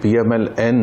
PMLN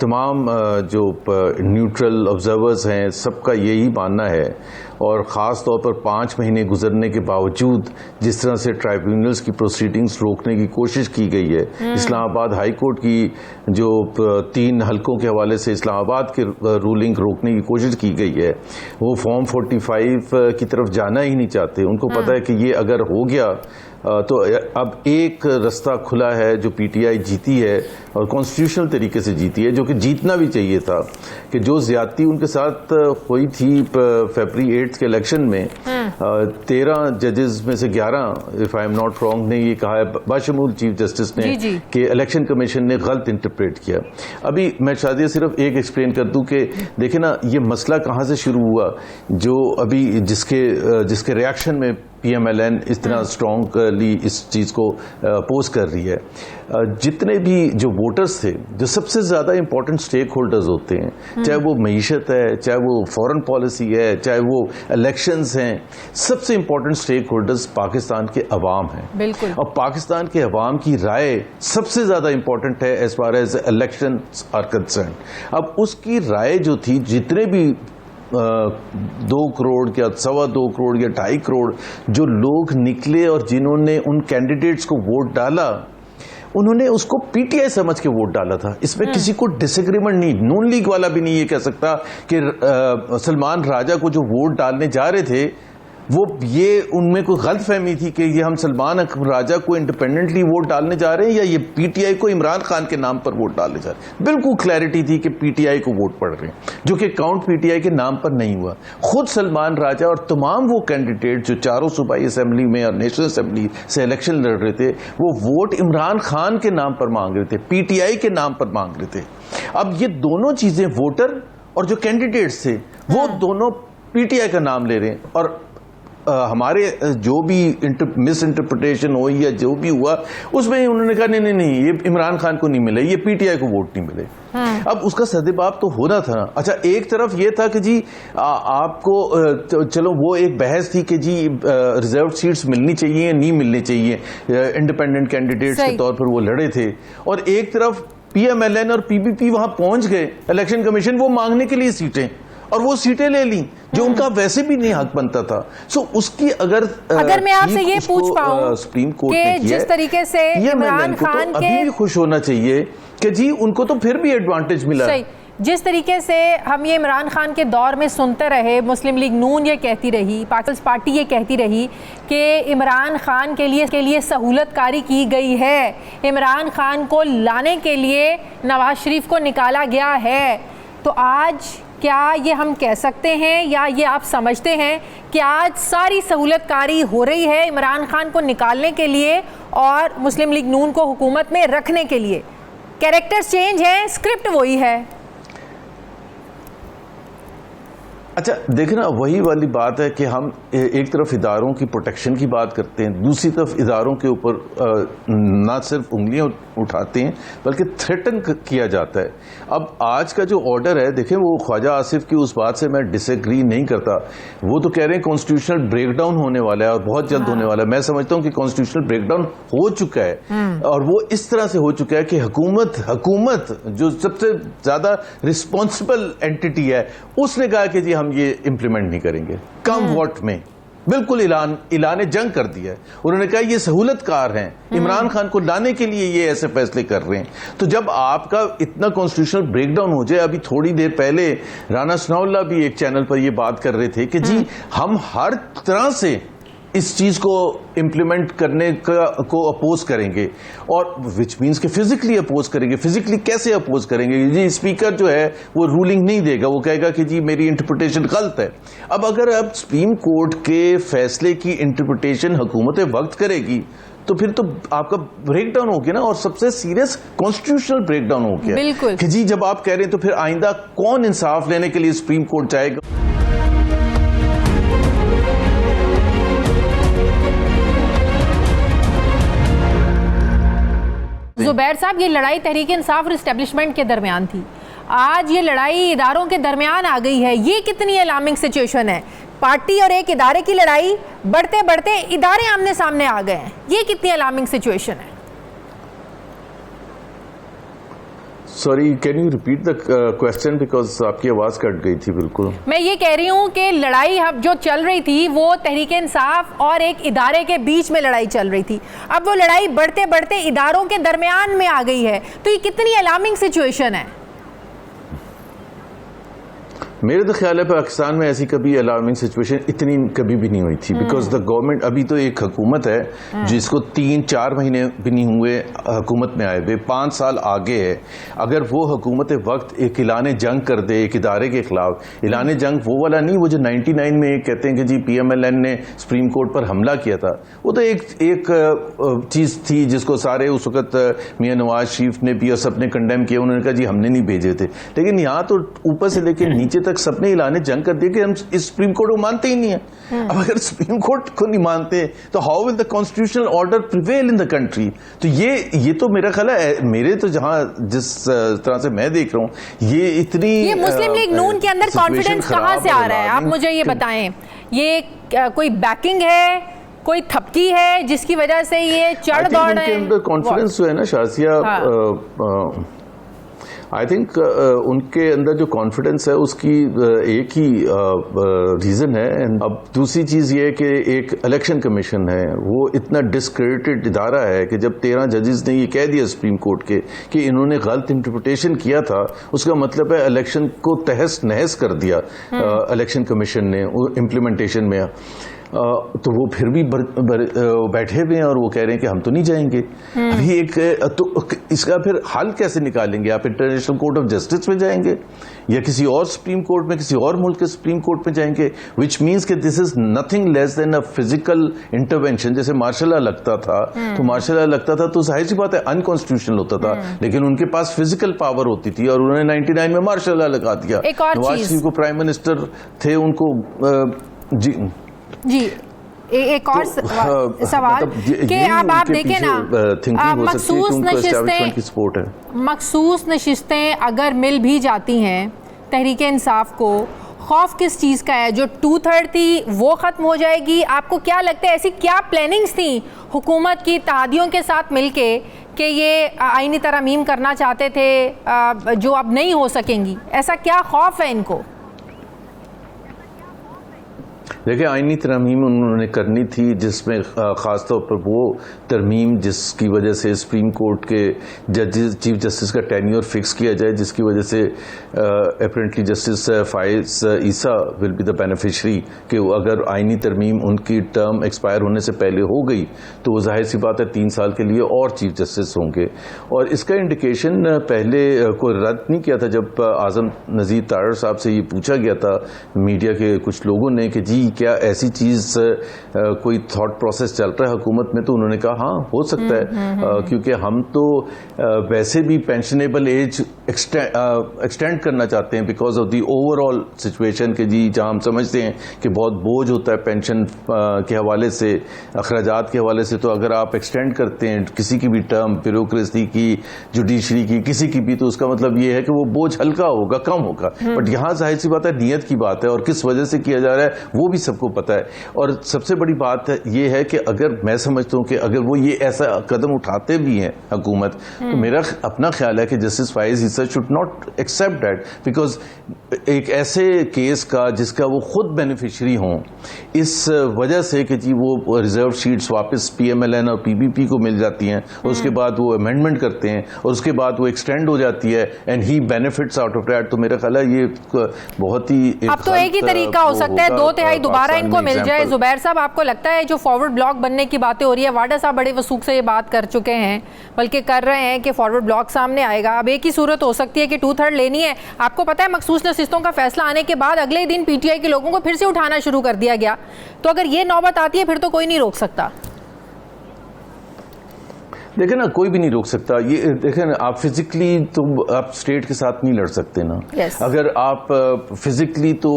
تمام جو neutral observers ہیں سب کا یہی ماننا ہے، اور خاص طور پر 5 مہینے گزرنے کے باوجود جس طرح سے ٹرائبیونلز کی پروسیڈنگز روکنے کی کوشش کی گئی ہے، اسلام آباد ہائی کورٹ کی جو 3 حلقوں کے حوالے سے اسلام آباد کی رولنگ روکنے کی کوشش کی گئی ہے، وہ فارم 45 کی طرف جانا ہی نہیں چاہتے. ان کو پتہ ہے کہ یہ اگر ہو گیا تو اب ایک رستہ کھلا ہے جو پی ٹی آئی جیتی ہے اور کانسٹیٹیوشنل طریقے سے جیتی ہے، جو کہ جیتنا بھی چاہیے تھا، کہ جو زیادتی ان کے ساتھ ہوئی تھی فیبری 8 کے الیکشن میں 13 ججز میں سے 11 if I am not wrong نے یہ کہا ہے، باشمول چیف جسٹس نے، کہ الیکشن کمیشن نے غلط انٹرپریٹ کیا. ابھی میں شادیہ صرف ایک ایکسپلین کر دوں کہ دیکھیں نا یہ مسئلہ کہاں سے شروع ہوا، جو ابھی جس کے ریاکشن میں پی ایم ایل این اس طرح اسٹرانگلی اس چیز کو اپوز کر رہی ہے. جتنے بھی جو ووٹرز تھے، جو سب سے زیادہ امپورٹنٹ سٹیک ہولڈرز ہوتے ہیں، چاہے وہ معیشت ہے، چاہے وہ فورن پالیسی ہے، چاہے وہ الیکشنز ہیں، سب سے امپورٹنٹ سٹیک ہولڈرز پاکستان کے عوام ہیں. بالکل. اور پاکستان کے عوام کی رائے سب سے زیادہ امپورٹنٹ ہے as far as elections are concerned. اب اس کی رائے جو تھی، جتنے بھی 2 کروڑ یا 2.25 کروڑ یا 2.5 کروڑ جو لوگ نکلے اور جنہوں نے ان کینڈیڈیٹس کو ووٹ ڈالا، انہوں نے اس کو پی ٹی آئی سمجھ کے ووٹ ڈالا تھا. اس میں کسی کو ڈس ایگریمنٹ نہیں. نون لیگ والا بھی نہیں یہ کہہ سکتا کہ سلمان راجہ کو جو ووٹ ڈالنے جا رہے تھے وہ یہ ان میں کوئی غلط فہمی تھی کہ یہ ہم سلمان راجہ کو انڈیپینڈنٹلی ووٹ ڈالنے جا رہے ہیں یا یہ پی ٹی آئی کو عمران خان کے نام پر ووٹ ڈالنے جا رہے ہیں. بالکل کلیئرٹی تھی کہ پی ٹی آئی کو ووٹ پڑ رہے ہیں، جو کہ کاؤنٹ پی ٹی آئی کے نام پر نہیں ہوا. خود سلمان راجہ اور تمام وہ کینڈیڈیٹ جو 4 صوبائی اسمبلی میں اور نیشنل اسمبلی سے الیکشن لڑ رہے تھے، وہ ووٹ عمران خان کے نام پر مانگ رہے تھے، پی ٹی آئی کے نام پر مانگ رہے تھے. اب یہ دونوں چیزیں، ووٹر اور جو کینڈیڈیٹس تھے، وہ دونوں پی ٹی آئی کا نام لے رہے ہیں. اور ہمارے جو بھی مس انٹرپریٹیشن ہوئی یا جو بھی ہوا، اس میں انہوں نے کہا نہیں یہ عمران خان کو نہیں ملے، یہ پی ٹی آئی کو ووٹ نہیں ملے. اب اس کا سدباب تو ہونا تھا نا. اچھا، ایک طرف یہ تھا کہ جی آپ کو چلو وہ ایک بحث تھی کہ جی ریزرو سیٹس ملنی چاہیے نہیں ملنی چاہیے، انڈیپینڈنٹ کینڈیڈیٹس کے طور پر وہ لڑے تھے، اور ایک طرف پی ایم ایل این اور پی پی پی وہاں پہنچ گئے الیکشن کمیشن وہ مانگنے کے لیے سیٹیں، اور وہ سیٹیں لے لیں جو ان کا ویسے بھی نہیں حق بنتا تھا. سو اس کی اگر میں آپ سے یہ پوچھ پاؤں سپریم کورٹ کہ نے جس طریقے سے عمران خان کے ابھی بھی خوش ہونا چاہیے کہ جی ان کو تو پھر بھی ایڈوانٹیج ملا. جس طریقے سے ہم یہ عمران خان کے دور میں سنتے رہے، مسلم لیگ نون یہ کہتی رہی، پیپلز پارٹی یہ کہتی رہی کہ عمران خان کے لیے سہولت کاری کی گئی ہے، عمران خان کو لانے کے لیے نواز شریف کو نکالا گیا ہے، تو آج کیا یہ ہم کہہ سکتے ہیں یا یہ آپ سمجھتے ہیں کہ آج ساری سہولت کاری ہو رہی ہے عمران خان کو نکالنے کے لیے اور مسلم لیگ نون کو حکومت میں رکھنے کے لیے؟ کیریکٹرز چینج ہیں، اسکرپٹ وہی ہے. اچھا دیکھیں نا، وہی والی بات ہے کہ ہم ایک طرف اداروں کی پروٹیکشن کی بات کرتے ہیں، دوسری طرف اداروں کے اوپر نہ صرف انگلیاں اٹھاتے ہیں بلکہ تھریٹن کیا جاتا ہے. اب آج کا جو آرڈر ہے، دیکھیں وہ خواجہ آصف کی اس بات سے میں ڈس ایگری نہیں کرتا. وہ تو کہہ رہے ہیں کانسٹیٹیوشنل بریک ڈاؤن ہونے والا ہے اور بہت جلد ہونے والا ہے. میں سمجھتا ہوں کہ کانسٹیٹیوشنل بریک ڈاؤن ہو چکا ہے، اور وہ اس طرح سے ہو چکا ہے کہ حکومت جو سب سے زیادہ رسپانسبل اینٹی ہے، اس نے کہا کہ جی ہم یہ امپلیمنٹ نہیں کریں گے. کم ووٹ میں بالکل اعلان جنگ کر دیا ہے. انہوں نے کہا یہ سہولت کار ہیں، عمران خان کو لانے کے لیے یہ ایسے فیصلے کر رہے ہیں. تو جب آپ کا اتنا کانسٹیٹیوشنل بریک ڈاؤن ہو جائے، ابھی تھوڑی دیر پہلے رانا ثناء اللہ بھی ایک چینل پر یہ بات کر رہے تھے کہ جی ہم ہر طرح سے اس چیز کو امپلیمنٹ کرنے کو اپوز کریں گے، اور وچ مینس کہ فزیکلی اپوز کریں گے. فزیکلی کیسے اپوز کریں گے؟ جی اسپیکر جو ہے وہ رولنگ نہیں دے گا، وہ کہے گا کہ جی میری انٹرپریٹیشن غلط ہے. اب اگر اب سپریم کورٹ کے فیصلے کی انٹرپریٹیشن حکومت وقت کرے گی تو پھر تو آپ کا بریک ڈاؤن ہو گیا نا، اور سب سے سیریس کانسٹیٹیوشنل بریک ڈاؤن ہو گیا. بالکل کہ جی جب آپ کہہ رہے ہیں تو پھر آئندہ کون انصاف لینے کے لیے سپریم کورٹ جائے گا؟ زبیر صاحب، یہ لڑائی تحریک انصاف اور اسٹیبلشمنٹ کے درمیان تھی، آج یہ لڑائی اداروں کے درمیان آ گئی ہے. یہ کتنی الارمنگ سچویشن ہے؟ پارٹی اور ایک ادارے کی لڑائی، بڑھتے بڑھتے ادارے آمنے سامنے آ گئے ہیں. یہ کتنی الارمنگ سچویشن ہے؟ Sorry can you repeat the question because آپ کی آواز کٹ گئی تھی بالکل. میں یہ کہہ رہی ہوں کہ لڑائی جو چل رہی تھی وہ تحریک انصاف اور ایک ادارے کے بیچ میں لڑائی چل رہی تھی, اب وہ لڑائی بڑھتے بڑھتے اداروں کے درمیان میں آ گئی ہے, تو یہ کتنی الارمنگ سچویشن ہے؟ میرے تو خیال ہے پاکستان میں ایسی کبھی الارمنگ سچویشن اتنی کبھی بھی نہیں ہوئی تھی, بیکاز دا گورنمنٹ ابھی تو ایک حکومت ہے جس کو 3-4 مہینے بھی نہیں ہوئے حکومت میں آئے ہوئے, 5 سال آگے ہے. اگر وہ حکومت وقت ایک اعلان جنگ کر دے ایک ادارے کے خلاف, اعلان جنگ وہ والا نہیں وہ جو 99 میں کہتے ہیں کہ جی پی ایم ایل این نے سپریم کورٹ پر حملہ کیا تھا, وہ تو ایک چیز تھی جس کو سارے اس وقت میاں نواز شریف نے بھی اور سب نے کنڈیم کیا, انہوں نے کہا جی ہم نے نہیں بھیجے تھے. لیکن یہاں تو اوپر سے لے کے نیچے تک سب نے اعلان جنگ کر دیا کہ ہم اس سپریم کورٹ کو مانتے ہی نہیں ہیں. اب اگر سپریم کورٹ کو نہیں مانتے تو how will the constitutional order prevail in the country. تو یہ تو میرا خیال ہے, میرے تو جہاں جس طرح سے میں دیکھ رہا ہوں یہ اتنی یہ مسلم لیگ نون کے اندر کانفیڈنس کہاں سے آ رہا ہے, آپ مجھے یہ بتائیں. یہ کوئی بیکنگ ہے, کوئی تھپکی ہے جس کی وجہ سے یہ چڑھ دوڑ رہے ہیں؟ ان کے اندر کانفیڈنس جو ہے نا شازیہ, آئی تھنک ان کے اندر جو کانفیڈنس ہے اس کی ایک ہی ریزن ہے. اب دوسری چیز یہ ہے کہ ایک الیکشن کمیشن ہے, وہ اتنا ڈسکریڈٹڈ ادارہ ہے کہ جب 13 ججز نے یہ کہہ دیا سپریم کورٹ کے کہ انہوں نے غلط انٹرپریٹیشن کیا تھا, اس کا مطلب ہے الیکشن کو تہس نہس کر دیا الیکشن کمیشن نے امپلیمنٹیشن میں. تو وہ پھر بھی بیٹھے ہوئے ہیں اور وہ کہہ رہے ہیں کہ ہم تو نہیں جائیں گے. ابھی ایک تو اس کا پھر حل کیسے نکالیں گے؟ آپ انٹرنیشنل کورٹ آف جسٹس میں جائیں گے یا کسی اور سپریم کورٹ میں, کسی اور ملک کے سپریم کورٹ میں جائیں گے, وچ مینس کہ this is nothing less than a physical intervention. جیسے مارشل لا لگتا تھا تو مارشل لا لگتا تھا تو ظاہر سی بات ہے انکانسٹیٹیوشنل ہوتا تھا, لیکن ان کے پاس فزیکل پاور ہوتی تھی اور انہوں نے 99 میں مارشل لا لگا دیا. نواز شریف کو پرائم منسٹر تھے, ان کو جی ایک اور سوال کہ اب آپ دیکھیں نا, مخصوص نشستیں اگر مل بھی جاتی ہیں تحریک انصاف کو, خوف کس چیز کا ہے؟ جو 2/3 تھی وہ ختم ہو جائے گی؟ آپ کو کیا لگتا ہے ایسی کیا پلاننگز تھیں حکومت کی اتحادیوں کے ساتھ مل کے کہ یہ آئینی ترامیم کرنا چاہتے تھے جو اب نہیں ہو سکیں گی؟ ایسا کیا خوف ہے ان کو؟ دیکھیں آئینی ترمیم انہوں نے کرنی تھی جس میں خاص طور پر وہ ترمیم جس کی وجہ سے سپریم کورٹ کے ججز چیف جسٹس کا ٹینیور فکس کیا جائے, جس کی وجہ سے apparently justice Faez Isa will be the beneficiary, کہ اگر آئینی ترمیم ان کی ٹرم ایکسپائر ہونے سے پہلے ہو گئی تو وہ ظاہر سی بات ہے 3 سال کے لیے اور چیف جسٹس ہوں گے. اور اس کا انڈیکیشن پہلے کوئی رد نہیں کیا تھا جب اعظم نذیر تارڑ صاحب سے یہ پوچھا گیا تھا میڈیا کے کچھ لوگوں نے کہ جی کیا ایسی چیز کوئی تھاٹ پروسیس چل رہا ہے حکومت میں, تو انہوں نے کہا ہاں ہو سکتا ہے, کیونکہ ہم تو ویسے بھی پینشنیبل ایج ایکسٹینڈ کرنا چاہتے ہیں because of the over all situation, کہ جی جہاں ہم سمجھتے ہیں کہ بہت بوجھ ہوتا ہے پینشن کے حوالے سے, اخراجات کے حوالے سے, تو اگر آپ ایکسٹینڈ کرتے ہیں کسی کی بھی ٹرم, بیوروکریسی کی, جوڈیشری کی, کسی کی بھی, تو اس کا مطلب یہ ہے کہ وہ بوجھ ہلکا ہوگا, کم ہوگا. بٹ یہاں ظاہر سی بات ہے نیت کی بات ہے اور کس وجہ سے کیا جا رہا ہے وہ بھی سب کو پتا ہے. اور سب سے بڑی بات یہ ہے کہ اگر میں سمجھتا ہوں کہ اگر وہ یہ ایسا قدم اٹھاتے بھی ہیں حکومت, تو میرا اپنا خیال ہے کہ justice Faez Isa should not accept that, because ایک ایسے کیس کا جس کا وہ خود بینیفیشری ہوں, اس وجہ سے کہ جی وہ ریزرو شیٹس واپس پی ایم ایل این اور پی بی پی کو مل جاتی ہیں, اور اس کے بعد وہ امینڈمنٹ کرتے ہیں اور اس کے بعد وہ ایکسٹینڈ ہو جاتی ہے and he benefits out of that. تو میرا خیال ہے یہ بہت ہی اب تو ایک ہی طریقہ ہو سکتا ہے 2/3 دوبارہ ان کو مل جائے. زبیر صاحب آپ کو لگتا ہے جو فارورڈ بلاک بننے کی باتیں ہو رہی ہے, واڈا صاحب بڑے وثوق سے یہ بات کر چکے ہیں بلکہ کر رہے ہیں کہ فارورڈ بلاک سامنے آئے گا, اب ایک ہی صورت ہو سکتی ہے کہ 2/3 لینی ہے. آپ کو پتا ہے مخصوص نشستوں کا فیصلہ آنے کے بعد اگلے دن پی ٹی آئی کے لوگوں کو پھر سے اٹھانا شروع کر دیا گیا, تو اگر یہ نوبت آتی ہے پھر تو کوئی نہیں روک سکتا. دیکھیں نا کوئی بھی نہیں روک سکتا. یہ دیکھیں نا آپ فزیکلی تو آپ اسٹیٹ کے ساتھ نہیں لڑ سکتے نا. اگر آپ فزیکلی تو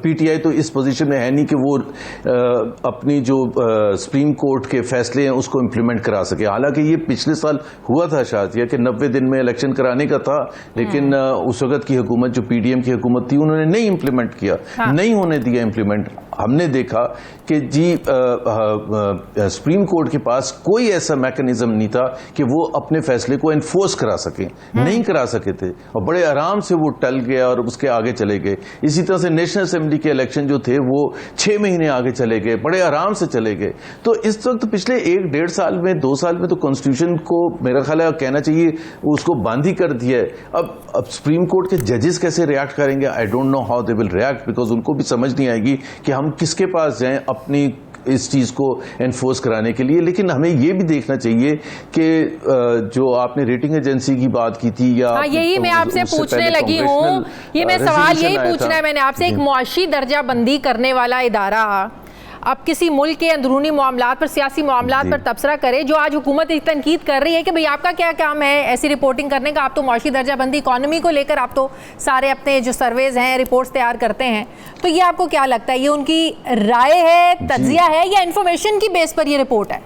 پی ٹی آئی تو اس پوزیشن میں ہے نہیں کہ وہ اپنی جو سپریم کورٹ کے فیصلے ہیں اس کو امپلیمنٹ کرا سکے. حالانکہ یہ پچھلے سال ہوا تھا شازیہ کہ 90 دن میں الیکشن کرانے کا تھا, لیکن اس وقت کی حکومت جو پی ڈی ایم کی حکومت تھی انہوں نے نہیں امپلیمنٹ کیا, نہیں ہونے دیا امپلیمنٹ. ہم نے دیکھا کہ جی سپریم کورٹ کے پاس کوئی ایسا میکنزم نہیں تھا کہ وہ اپنے فیصلے کو انفورس کرا سکیں, نہیں کرا سکے تھے, اور بڑے آرام سے وہ ٹل گیا اور اس کے آگے چلے گئے. اسی طرح سے نیشنل اسمبلی کے الیکشن جو تھے وہ 6 مہینے آگے چلے گئے, بڑے آرام سے چلے گئے. تو اس وقت پچھلے 1-1.5 سال میں 2 سال میں تو کانسٹیٹیوشن کو میرا خیال ہے کہنا چاہیے اس کو بند ہی کر دیا ہے. اب سپریم کورٹ کے ججز کیسے ریئیکٹ کریں گے, I don't know how they will react, because ان کو بھی سمجھ نہیں آئے گی کہ ہم کس کے پاس جائیں اپنی اس چیز کو انفورس کرانے کے لیے. لیکن ہمیں یہ بھی دیکھنا چاہیے کہ جو آپ نے ریٹنگ ایجنسی کی بات کی تھی, یا یہی میں آپ سے پوچھنے لگی ہوں, یہ میں سوال یہی پوچھنا ہے میں نے آپ سے, ایک معاشی درجہ بندی کرنے والا ادارہ اب کسی ملک کے اندرونی معاملات پر, سیاسی معاملات پر تبصرہ کرے, جو آج حکومت تنقید کر رہی ہے کہ بھئی آپ کا کیا کام ہے ایسی رپورٹنگ کرنے کا, آپ تو معاشی درجہ بندی اکانومی کو لے کر آپ تو سارے اپنے جو سرویز ہیں رپورٹس تیار کرتے ہیں, تو یہ آپ کو کیا لگتا ہے یہ ان کی رائے ہے, تجزیہ ہے, یا انفارمیشن کی بیس پر یہ رپورٹ ہے؟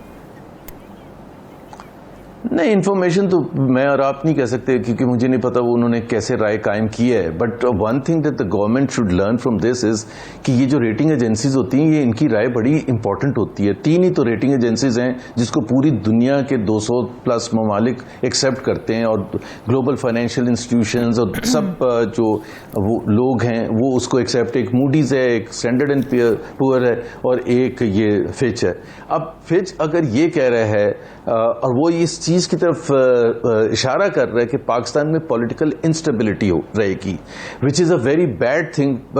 نہیں, انفارمیشن تو میں اور آپ نہیں کہہ سکتے کیونکہ مجھے نہیں پتا وہ انہوں نے کیسے رائے قائم کی ہے. But one thing that the government should learn from this is کہ یہ جو ریٹنگ ایجنسیز ہوتی ہیں, یہ ان کی رائے بڑی امپورٹنٹ ہوتی ہے. 3 ہی تو ریٹنگ ایجنسیز ہیں جس کو پوری دنیا کے 200+ ممالک ایکسیپٹ کرتے ہیں, اور گلوبل فائنینشیل انسٹیٹیوشنز اور سب جو وہ لوگ ہیں وہ اس کو ایکسیپٹ, ایک موڈیز ہے, ایک اسٹینڈرڈ اینڈ پور ہے, اور ایک یہ فچ ہے. اب فچ اگر یہ کہہ رہا ہے اور وہ اس چیز کی طرف اشارہ کر رہا ہے کہ پاکستان میں پولیٹیکل انسٹیبلٹی رہے گی, which is a very bad thing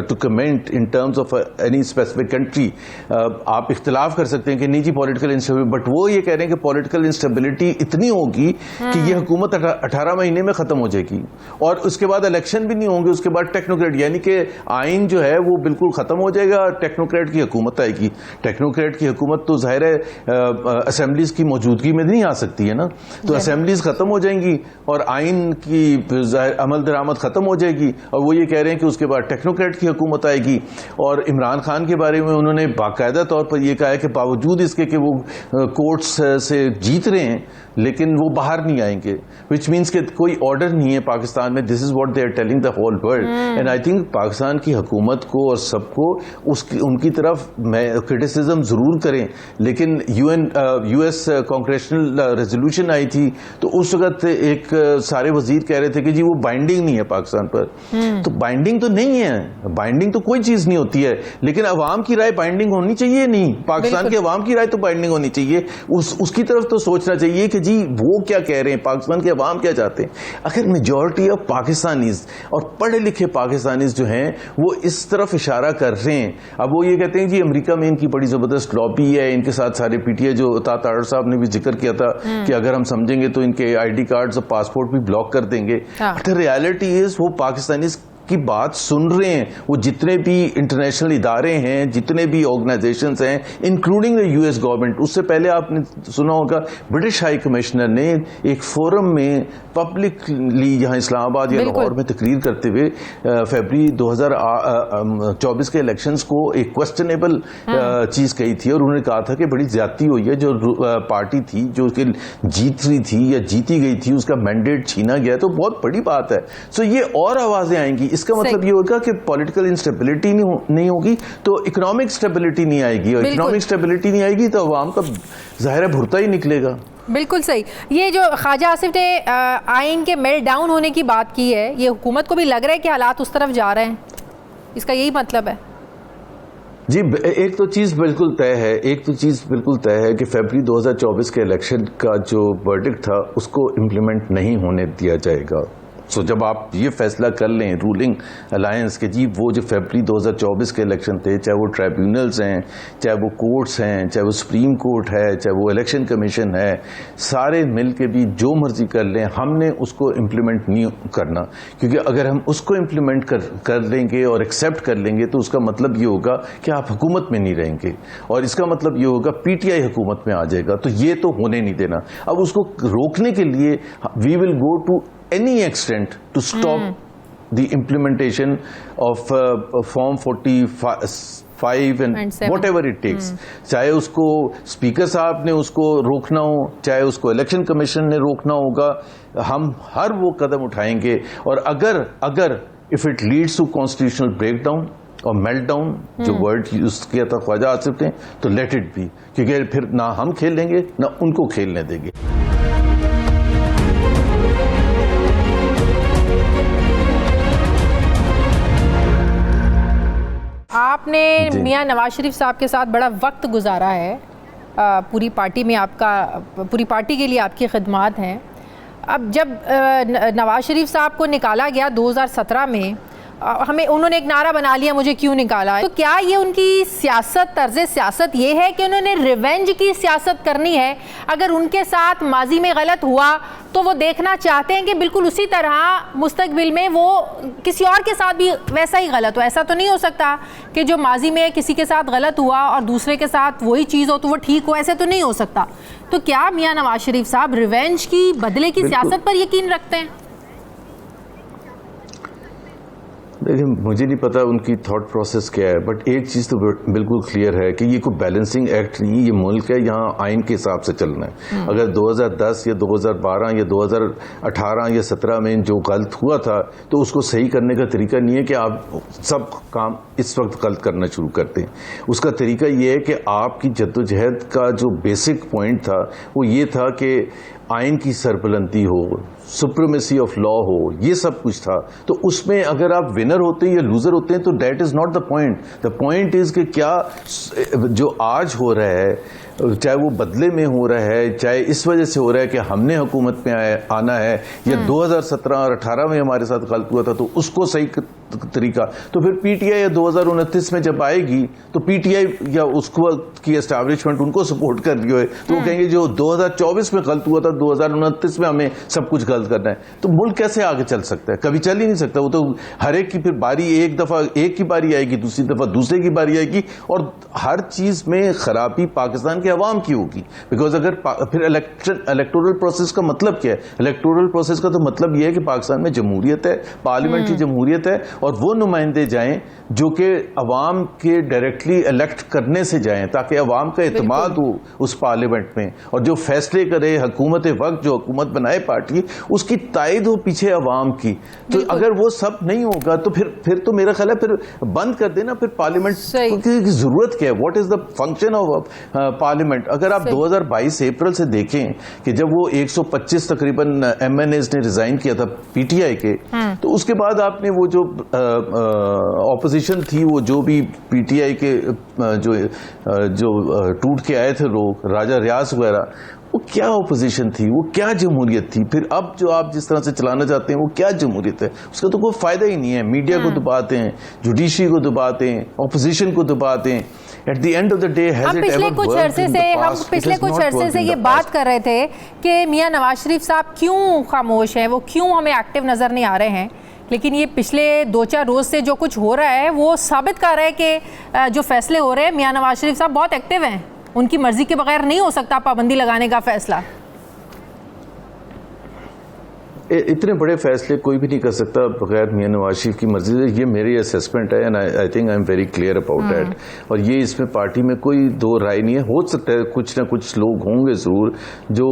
to comment in terms of any specific country. آپ اختلاف کر سکتے ہیں کہ نہیں جی پولیٹیکل انسٹیبلٹی, بٹ وہ یہ کہہ رہے ہیں کہ پولیٹیکل انسٹیبلٹی اتنی ہوگی کہ یہ حکومت 18 مہینے میں ختم ہو جائے گی, اور اس کے بعد الیکشن بھی نہیں ہوں گے. اس کے بعد ٹیکنوکریٹ, یعنی کہ آئین جو ہے وہ بالکل ختم ہو جائے گا, ٹیکنوکریٹ کی حکومت آئے گی. ٹیکنوکریٹ کی حکومت تو ظاہر ہے اسمبلیز کی موجودگی میں نہیں آ سکتی ہے نا, تو اسمبلیز ختم ہو جائیں گی اور آئین کی عمل درآمد ختم ہو جائے گی, اور وہ یہ کہہ رہے ہیں کہ اس کے بعد ٹیکنوکریٹ کی حکومت آئے گی. اور عمران خان کے بارے میں انہوں نے باقاعدہ طور پر یہ کہا ہے کہ باوجود اس کے کہ وہ کورٹس سے جیت رہے ہیں لیکن وہ باہر نہیں آئیں گے, وچ مینس کہ کوئی آرڈر نہیں ہے پاکستان میں. This is what they are telling the whole world, and I think Pakistan کی حکومت کو اور سب کو ان کی طرف کرٹیسزم ضرور کریں, لیکن یو ایس کانگریشنل ریزولوشن آئی تھی تو اس وقت ایک سارے وزیر کہہ رہے تھے کہ جی وہ بائنڈنگ نہیں ہے پاکستان پر. تو بائنڈنگ تو نہیں ہے, بائنڈنگ تو کوئی چیز نہیں ہوتی ہے, لیکن عوام کی رائے بائنڈنگ ہونی چاہیے نہیں, پاکستان کے عوام کی رائے تو بائنڈنگ ہونی چاہیے. اس کی طرف تو سوچنا چاہیے کہ جی وہ کیا کہہ رہے ہیں, پاکستان کے عوام کیا چاہتے ہیں. اگر میجورٹی آف پاکستانیز اور پڑھے لکھے پاکستانیز جو ہیں وہ اس طرف اشارہ کر رہے ہیں, اب وہ یہ کہتے ہیں جی امریکہ میں ان کی بڑی زبردست لابی ہے, ان کے ساتھ سارے پی ٹی آئی جو تاطاڑ صاحب نے بھی ذکر کیا تھا کہ اگر ہم سمجھیں گے تو ان کے آئی ڈی کارڈز اور پاسپورٹ بھی بلاک کر دیں گے. بٹ ریالٹی از وہ پاکستانیز کی بات سن رہے ہیں, وہ جتنے بھی انٹرنیشنل ادارے ہیں, جتنے بھی آرگنائزیشنز ہیں, انکلوڈنگ دا یو ایس گورنمنٹ. اس سے پہلے آپ نے سنا ہوگا برٹش ہائی کمشنر نے ایک فورم میں پبلکلی یہاں اسلام آباد یا لاہور میں تقریر کرتے ہوئے فیبری 2024 کے الیکشنز کو ایک کوسچنیبل چیز کہی تھی, اور انہوں نے کہا تھا کہ بڑی زیادتی ہوئی ہے, جو پارٹی تھی جو کہ جیت رہی تھی یا جیتی گئی تھی اس کا مینڈیٹ چھینا گیا, تو بہت بڑی بات ہے. سو یہ اور آوازیں آئیں گی. اس کا مطلب یہ ہوگا کہ پولیٹیکل انسٹیبلٹی نہیں ہوگی تو اکنامک اسٹیبلٹی نہیں آئے گی, اور اکنامک اسٹیبلٹی نہیں آئے گی تو عوام کا ظاہر بھرتا ہی نکلے گا. بالکل صحیح. یہ جو خواجہ آصف نے آئین کے میلٹ ڈاؤن ہونے کی بات کی ہے, یہ حکومت کو بھی لگ رہا ہے کہ حالات اس طرف جا رہے ہیں, اس کا یہی مطلب ہے؟ جی ایک تو چیز بالکل طے ہے کہ فیبری 2024 کے الیکشن کا جو ورڈکٹ تھا اس کو امپلیمنٹ نہیں ہونے دیا جائے گا. سو جب آپ یہ فیصلہ کر لیں رولنگ الائنس کہ جی وہ جو فیبری 2024 کے الیکشن تھے, چاہے وہ ٹرائبیونلز ہیں, چاہے وہ کورٹس ہیں, چاہے وہ سپریم کورٹ ہے, چاہے وہ الیکشن کمیشن ہے, سارے مل کے بھی جو مرضی کر لیں, ہم نے اس کو امپلیمنٹ نہیں کرنا. کیونکہ اگر ہم اس کو امپلیمنٹ کر لیں گے اور ایکسیپٹ کر لیں گے تو اس کا مطلب یہ ہوگا کہ آپ حکومت میں نہیں رہیں گے, اور اس کا مطلب یہ ہوگا پی ٹی آئی حکومت میں آ جائے گا. تو یہ تو ہونے نہیں دینا. اب اس کو روکنے کے لیے we will go to any extent to stop the implementation of Form 45 and whatever it takes. چاہے اس کو اسپیکر صاحب نے اس کو روکنا ہو, چاہے اس کو الیکشن کمیشن نے روکنا ہوگا, ہم ہر وہ قدم اٹھائیں گے. اور اگر if it leads to constitutional breakdown اور میلٹ ڈاؤن جو ورڈ یوز کیا تھا خواجہ آصف نے, تو لیٹ اٹ بی, کیونکہ پھر نہ ہم کھیل لیں گے نہ ان کو کھیلنے دیں گے. آپ نے میاں نواز شریف صاحب کے ساتھ بڑا وقت گزارا ہے, پوری پارٹی میں آپ کا, پوری پارٹی کے لیے آپ کی خدمات ہیں. اب جب نواز شریف صاحب کو نکالا گیا 2017 میں, انہوں نے ایک نعرہ بنا لیا مجھے کیوں نکالا, تو کیا یہ ان کی سیاست, طرز سیاست یہ ہے کہ انہوں نے ریونج کی سیاست کرنی ہے؟ اگر ان کے ساتھ ماضی میں غلط ہوا تو وہ دیکھنا چاہتے ہیں کہ بالکل اسی طرح مستقبل میں وہ کسی اور کے ساتھ بھی ویسا ہی غلط ہو. ایسا تو نہیں ہو سکتا کہ جو ماضی میں کسی کے ساتھ غلط ہوا اور دوسرے کے ساتھ وہی چیز ہو تو وہ ٹھیک ہو, ایسے تو نہیں ہو سکتا. تو کیا میاں نواز شریف صاحب ریونج کی, بدلے کی سیاست پر یقین رکھتے ہیں؟ دیکھیں, مجھے نہیں پتا ان کی تھاٹ پروسیس کیا ہے, بٹ ایک چیز تو بالکل کلیئر ہے کہ یہ کوئی بیلنسنگ ایکٹ نہیں, یہ ملک ہے, یہاں آئین کے حساب سے چلنا ہے. اگر 2010 یا 2012 یا 2018 یا 17 میں جو غلط ہوا تھا تو اس کو صحیح کرنے کا طریقہ نہیں ہے کہ آپ سب کام اس وقت غلط کرنا شروع کرتے ہیں. اس کا طریقہ یہ ہے کہ آپ کی جدوجہد کا جو بیسک پوائنٹ تھا وہ یہ تھا کہ آئین کی سربلندی ہو, سپریمیسی آف لا ہو, یہ سب کچھ تھا. تو اس میں اگر آپ ونر ہوتے ہیں یا لوزر ہوتے ہیں تو that is not the point. The point is کہ کیا جو آج ہو رہا ہے, چاہے وہ بدلے میں ہو رہا ہے, چاہے اس وجہ سے ہو رہا ہے کہ ہم نے حکومت میں آنا ہے, یا 2017 اور 18 میں ہمارے ساتھ غلط ہوا تھا تو اس کو صحیح طریقہ, تو پھر پی ٹی آئی یا 2029 میں جب آئے گی تو پی ٹی آئی یا اس کو کی اسٹیبلشمنٹ ان کو سپورٹ کر رہی ہے تو وہ کہیں گے جو 2024 میں غلط ہوا تھا 2029 میں ہمیں سب کچھ غلط کرنا ہے. تو ملک کیسے آگے چل سکتا ہے؟ کبھی چل ہی نہیں سکتا. وہ تو ہر ایک کی پھر باری, ایک دفعہ ایک کی باری آئے گی, دوسری دفعہ دوسرے کی باری آئے گی, اور ہر چیز میں خرابی پاکستان کے عوام کی ہوگی. بیکاز اگر پھر الیکٹورل پروسیس کا مطلب کیا ہے؟ الیکٹورل پروسیس کا تو مطلب یہ ہے کہ پاکستان میں جمہوریت ہے, پارلیمنٹ کی جمہوریت ہے, اور وہ نمائندے جائیں جو کہ عوام کے ڈائریکٹلی الیکٹ کرنے سے جائیں, تاکہ عوام کا اعتماد ہو اس پارلیمنٹ میں, اور جو فیصلے کرے حکومت وقت, جو حکومت بنائے پارٹی, اس کی تائید ہو پیچھے عوام کی. تو اگر وہ سب نہیں ہوگا تو پھر تو میرا خیال ہے پھر بند کر دینا. پھر پارلیمنٹ کی ضرورت کیا ہے؟ What is the function of parliament? اگر آپ 2022 اپریل سے دیکھیں کہ جب وہ 125 تقریباً ایم این ایز نے ریزائن کیا تھا پی ٹی آئی کے, تو اس کے بعد آپ نے وہ جو اپوزیشن تھی, وہ جو بھی پی ٹی آئی کے جو ٹوٹ کے آئے تھے لوگ, راجہ ریاض وغیرہ, وہ کیا اپوزیشن تھی, وہ کیا جمہوریت تھی؟ پھر اب جو آپ جس طرح سے چلانا چاہتے ہیں وہ کیا جمہوریت ہے؟ اس کا تو کوئی فائدہ ہی نہیں ہے. میڈیا کو دباتے ہیں, جوڈیشری کو دباتے ہیں, اپوزیشن کو دباتے ہیں. At the end of the day, has it ever worked in the past? پچھلے کچھ عرصے سے یہ بات کر رہے تھے کہ میاں نواز شریف صاحب کیوں خاموش ہیں, وہ کیوں ہمیں ایکٹیو نظر نہیں آ رہے ہیں, لیکن یہ پچھلے 2-4 روز سے جو کچھ ہو رہا ہے وہ ثابت کر رہا ہے کہ جو فیصلے ہو رہے ہیں میاں نواز شریف صاحب بہت ایکٹیو ہیں. ان کی مرضی کے بغیر نہیں ہو سکتا پابندی لگانے کا فیصلہ. اتنے بڑے فیصلے کوئی بھی نہیں کر سکتا بغیر میاں نواز شریف کی مرضی سے. یہ میری اسیسمنٹ ہے, and I think I am very clear about that. اور یہ اس میں پارٹی میں کوئی دو رائے نہیں ہے. ہو سکتا ہے کچھ نہ کچھ لوگ ہوں گے ضرور جو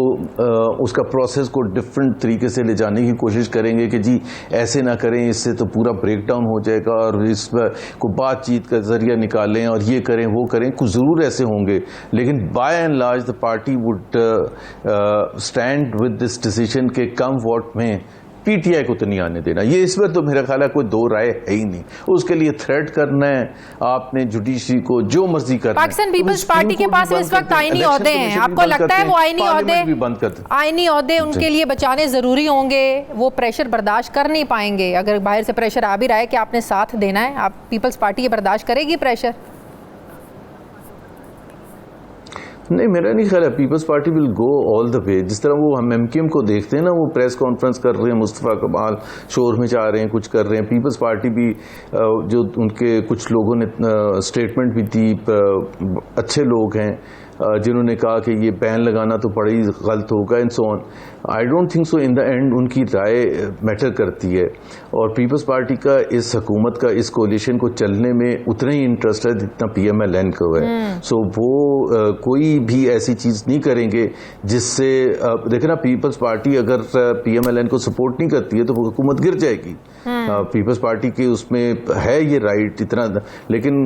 اس کا پروسیس کو ڈفرینٹ طریقے سے لے جانے کی کوشش کریں گے کہ جی ایسے نہ کریں, اس سے تو پورا بریک ڈاؤن ہو جائے گا, اور اس پر کو بات چیت کا ذریعہ نکالیں اور یہ کریں وہ کریں. کچھ ضرور ایسے ہوں گے, لیکن by and large the party would stand with this decision کہ کم واٹ میں پی ٹی آئی کو تو نہیں آنے دینا. یہ اس میں تو میرا خیال ہے کوئی دو رائے ہے ہی نہیں. اس کے لیے تھریٹ کرنا ہے آپ نے جوڈیشری کو, جو مرضی کرنا ہے. پاکستان پیپلز پارٹی کے پاس اس وقت آئینی عہدے ہیں, آپ کو لگتا ہے وہ آئینی عہدے ان کے لیے بچانے ضروری ہوں گے؟ وہ پریشر برداشت کر نہیں پائیں گے اگر باہر سے پریشر آ بھی رہا ہے کہ آپ نے ساتھ دینا ہے, آپ پیپلز پارٹی یہ برداشت کرے گی پریشر؟ نہیں, میرا نہیں خیال ہے. پیپلز پارٹی ول گو آل دا وے. جس طرح وہ ہم ایم کیو ایم کو دیکھتے ہیں نا, وہ پریس کانفرنس کر رہے ہیں, مصطفیٰ کمال شور میں جا رہے ہیں, کچھ کر رہے ہیں. پیپلز پارٹی بھی جو ان کے کچھ لوگوں نے اسٹیٹمنٹ بھی دی, اچھے لوگ ہیں جنہوں نے کہا کہ یہ بین لگانا تو بڑا ہی غلط ہوگا, and so on. I don't think so in the end ان کی رائے میٹر کرتی ہے. اور پیپلز پارٹی کا اس حکومت کا اس کولیشن کو چلنے میں اتنا ہی انٹرسٹ ہے جتنا پی ایم ایل این کو ہے. سو وہ کوئی بھی ایسی چیز نہیں کریں گے جس سے دیکھیں نا, پیپلز پارٹی اگر پی ایم ایل این کو سپورٹ نہیں کرتی ہے تو وہ حکومت گر جائے گی. پیپلز پارٹی کے اس میں ہے یہ رائٹ اتنا, لیکن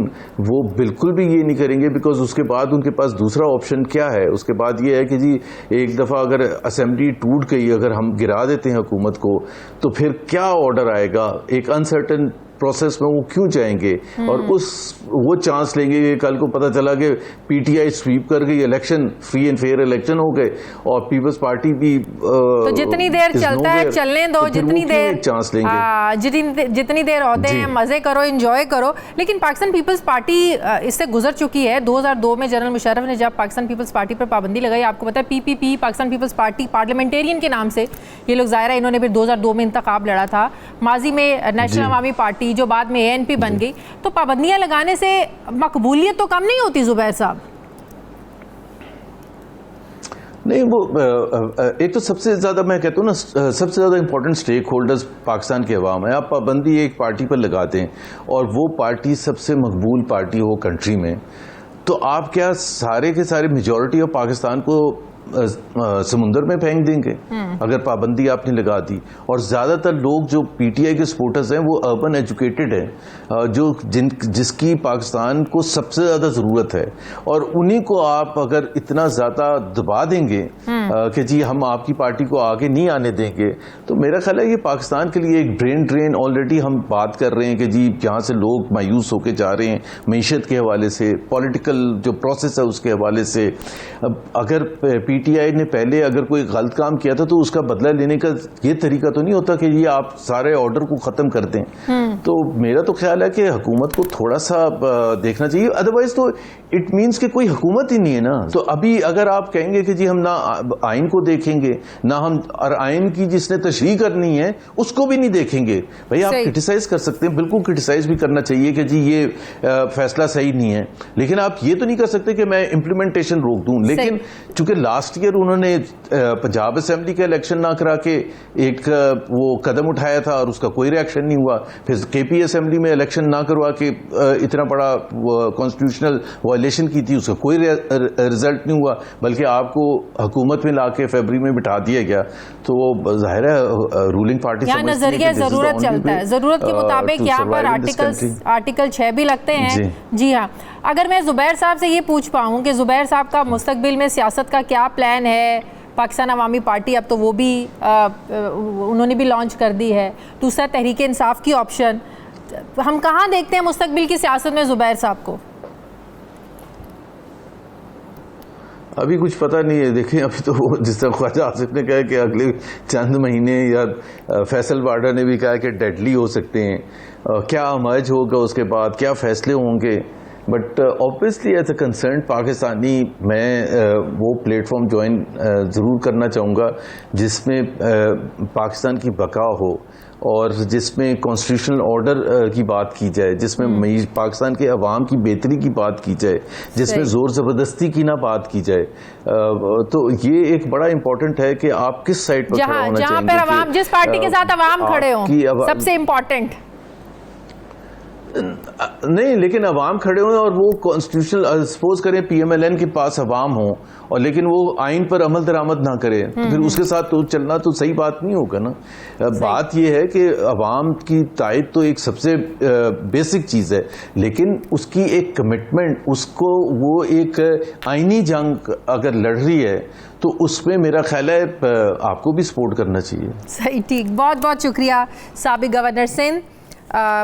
وہ بالکل بھی یہ نہیں کریں گے بیکاز اس کے بعد ان کے پاس دوسرا آپشن کیا ہے. اس کے بعد یہ ہے کہ جی ایک دفعہ اگر اسمبلی ٹوٹ گئی, اگر ہم گرا دیتے ہیں حکومت کو, تو پھر کیا آرڈر آئے گا. ایک انسرٹن پروسیس میں وہ کیوں جائیں گے, اور وہ چانس لیں گے کہ کل کو پتہ چلا کہ پی ٹی آئی سویپ کر گئی, election free and fair election ہو گئے, اور پیپلز پارٹی بھی تو جتنی دیر چلتا ہے چلنے دو, جتنی دیر چانس لیں گے, جتنی دیر ہوتے ہیں مزے کرو, انجوائے کرو. لیکن پاکستان پیپلز پارٹی اس سے گزر چکی ہے. 2002 میں جنرل مشرف نے جب پاکستان پیپلز پارٹی پر پابندی لگائی, آپ کو پتا ہے پی پی پی پاکستان پیپلز پارٹی پارلیمنٹیرین کے نام سے یہ لوگ ظاہر ہے انہوں نے پھر 2002 میں انتخاب لڑا تھا. ماضی میں نیشنل عوامی پارٹی جو بعد میں اے این پی بن گئی, تو پابندیاں لگانے سے مقبولیت تو کم نہیں ہوتی زبیر صاحب؟ نہیں, وہ ایک تو سب سے زیادہ میں کہتا ہوں نا, سب سے زیادہ امپورٹنٹ اسٹیک ہولڈرز پاکستان کے عوام ہیں. آپ پابندی ایک پارٹی پر لگا دیں اور وہ پارٹی سب سے مقبول پارٹی ہو کنٹری میں, تو آپ کیا سارے کے سارے میجورٹی آف پاکستان کو سمندر میں پھینک دیں گے اگر پابندی آپ نے لگا دی؟ اور زیادہ تر لوگ جو پی ٹی آئی کے سپورٹرز ہیں وہ اربن ایجوکیٹڈ ہیں, جو جس کی پاکستان کو سب سے زیادہ ضرورت ہے, اور انہی کو آپ اگر اتنا زیادہ دبا دیں گے کہ جی ہم آپ کی پارٹی کو آگے نہیں آنے دیں گے, تو میرا خیال ہے یہ پاکستان کے لیے ایک برین ڈرین. آلریڈی ہم بات کر رہے ہیں کہ جی یہاں سے لوگ مایوس ہو کے جا رہے ہیں معیشت کے حوالے سے, پولیٹیکل جو پروسیس ہے اس کے حوالے سے. اگر پی ٹی آئی نے پہلے اگر کوئی غلط کام کیا تھا تو اس کا بدلہ لینے کا یہ طریقہ تو نہیں ہوتا کہ یہ آپ سارے آرڈر کو ختم کر دیں. تو میرا تو خیال ہے کہ حکومت کو تھوڑا سا دیکھنا چاہیے, ادروائز تو اٹ مینس کہ کوئی حکومت ہی نہیں ہے نا. تو ابھی اگر آپ کہیں گے کہ جی ہم نہ آئین کو دیکھیں گے, نہ ہم آئین کی جس نے تشریح کرنی ہے اس کو بھی نہیں دیکھیں گے, بھائی آپ کرٹیسائز کر سکتے ہیں, بالکل کرٹیسائز بھی کرنا چاہیے کہ جی یہ فیصلہ صحیح نہیں ہے, لیکن آپ یہ تو نہیں کر سکتے کہ میں امپلیمنٹیشن روک دوں. لیکن چونکہ لاسٹ ایئر انہوں نے پنجاب اسمبلی کا الیکشن نہ کرا کے ایک وہ قدم اٹھایا تھا اور اس کا کوئی ریئیکشن نہیں ہوا, پھر کے پی اسمبلی میں الیکشن نہ کروا کے اتنا بڑا کانسٹیٹیوشنل وائلیشن کی تھی, اس کا کوئی رزلٹ نہیں ہوا, بلکہ آپ کو حکومت میں لا کے فیبری میں بٹھا دیا گیا. تو وہ ظاہر ہے رولنگ پارٹی نظریہ ضرورت چلتا ہے, ضرورت کے مطابق یہاں پر آرٹیکل 6 بھی لگتے ہیں. جی ہاں, اگر میں زبیر صاحب سے یہ پوچھ پاؤں کہ زبیر صاحب کا مستقبل میں سیاست کا کیا پلان ہے؟ پاکستان عوامی پارٹی اب تو وہ بھی انہوں نے بھی لانچ کر دی ہے, دوسرا تحریک انصاف کی آپشن, ہم کہاں دیکھتے ہیں مستقبل کی سیاست میں زبیر صاحب کو؟ ابھی کچھ پتہ نہیں ہے. دیکھیں ابھی تو جس طرح خواجہ آصف نے کہا کہ اگلے چند مہینے, یا فیصل وارڈر نے بھی کہا کہ ڈیڈلی ہو سکتے ہیں, کیا امرج ہوگا اس کے بعد, کیا فیصلے ہوں گے. But obviously as a concerned Pakistani میں وہ پلیٹ فارم جوائن ضرور کرنا چاہوں گا جس میں پاکستان کی بقا ہو, اور جس میں کانسٹیٹیوشنل آرڈر کی بات کی جائے, جس میں پاکستان کے عوام کی بہتری کی بات کی جائے, جس میں زور زبردستی کی نہ بات کی جائے. تو یہ ایک بڑا امپورٹنٹ ہے کہ آپ کس سائڈ پر کھڑا ہونا چاہیں گے, جہاں پر عوام جس پارٹی کے ساتھ عوام کھڑے ہوں, سب سے امپورٹنٹ. نہیں, لیکن عوام کھڑے ہوئے اور وہ کانسٹیٹیوشنل سپوز کریں پی ایم ایل این کے پاس عوام ہوں, اور لیکن وہ آئین پر عمل درآمد نہ کرے, تو پھر اس کے ساتھ تو چلنا تو صحیح بات نہیں ہوگا نا. بات یہ ہے کہ عوام کی تائید تو ایک سب سے بیسک چیز ہے, لیکن اس کی ایک کمٹمنٹ, اس کو وہ ایک آئینی جنگ اگر لڑ رہی ہے تو اس میں میرا خیال ہے آپ کو بھی سپورٹ کرنا چاہیے. صحیح, ٹھیک, بہت بہت شکریہ. سابق گورنر سندھ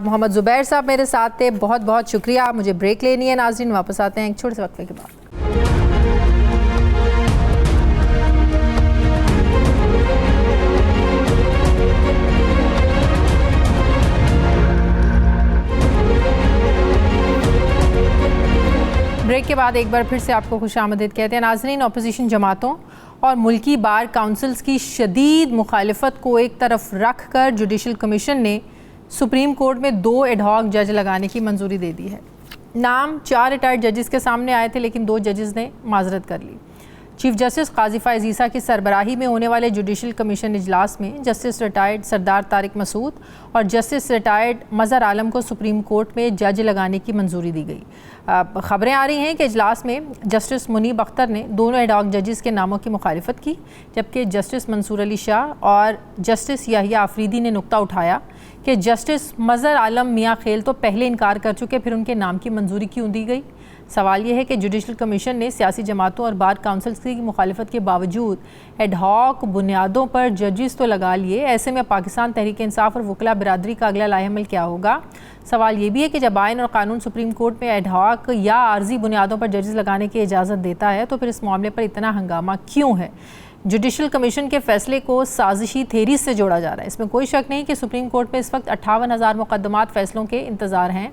محمد زبیر صاحب میرے ساتھ تھے, بہت بہت شکریہ. مجھے بریک لینی ہے ناظرین, واپس آتے ہیں ایک چھوٹے سے وقفے کے بعد. بریک کے بعد ایک بار پھر سے آپ کو خوش آمدید کہتے ہیں. ناظرین, اپوزیشن جماعتوں اور ملکی بار کونسلز کی شدید مخالفت کو ایک طرف رکھ کر جوڈیشل کمیشن نے سپریم کورٹ میں 2 ایڈ ہاک جج لگانے کی منظوری دے دی ہے. نام 4 ریٹائرڈ ججز کے سامنے آئے تھے, لیکن 2 ججز نے معذرت کر لی. چیف جسٹس قاضی فائز عیسیٰ کی سربراہی میں ہونے والے جوڈیشل کمیشن اجلاس میں جسٹس ریٹائرڈ سردار طارق مسعود اور جسٹس ریٹائرڈ مظہر عالم کو سپریم کورٹ میں جج لگانے کی منظوری دی گئی. خبریں آ رہی ہیں کہ اجلاس میں جسٹس منیب اختر نے دونوں ایڈ ہاک ججز کے ناموں کی مخالفت کی، جبکہ جسٹس منصور علی شاہ اور جسٹس یحییٰ آفریدی نے نقطہ اٹھایا کہ جسٹس مظہر عالم میاں خیل تو پہلے انکار کر چکے، پھر ان کے نام کی منظوری کیوں دی گئی؟ سوال یہ ہے کہ جوڈیشل کمیشن نے سیاسی جماعتوں اور بار کونسلز کی مخالفت کے باوجود ایڈ ہاک بنیادوں پر ججز تو لگا لیے، ایسے میں پاکستان تحریک انصاف اور وکلاء برادری کا اگلا لاہ عمل کیا ہوگا؟ سوال یہ بھی ہے کہ جب آئین اور قانون سپریم کورٹ میں ایڈ ہاک یا عارضی بنیادوں پر ججز لگانے کی اجازت دیتا ہے تو پھر اس معاملے پر اتنا ہنگامہ کیوں ہے؟ جوڈیشل کمیشن کے فیصلے کو سازشی تھیریز سے جوڑا جا رہا ہے. اس میں کوئی شک نہیں کہ سپریم کورٹ میں اس وقت 58,000 مقدمات فیصلوں کے انتظار ہیں.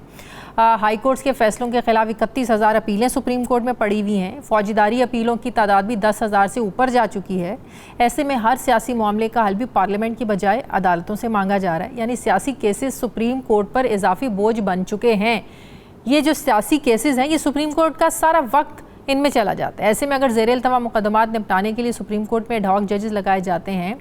ہائی کورٹس کے فیصلوں کے خلاف 31,000 اپیلیں سپریم کورٹ میں پڑی ہوئی ہیں. فوجداری اپیلوں کی تعداد بھی 10,000 سے اوپر جا چکی ہے. ایسے میں ہر سیاسی معاملے کا حل بھی پارلیمنٹ کی بجائے عدالتوں سے مانگا جا رہا ہے. یعنی سیاسی کیسز سپریم کورٹ پر اضافی بوجھ بن چکے ہیں. یہ جو سیاسی کیسز ہیں یہ سپریم کورٹ کا سارا وقت ان میں چلا جاتا ہے. ایسے میں اگر زیر التوا مقدمات نپٹانے کے لیے سپریم کورٹ میں ایڈ ہاک ججز لگائے جاتے ہیں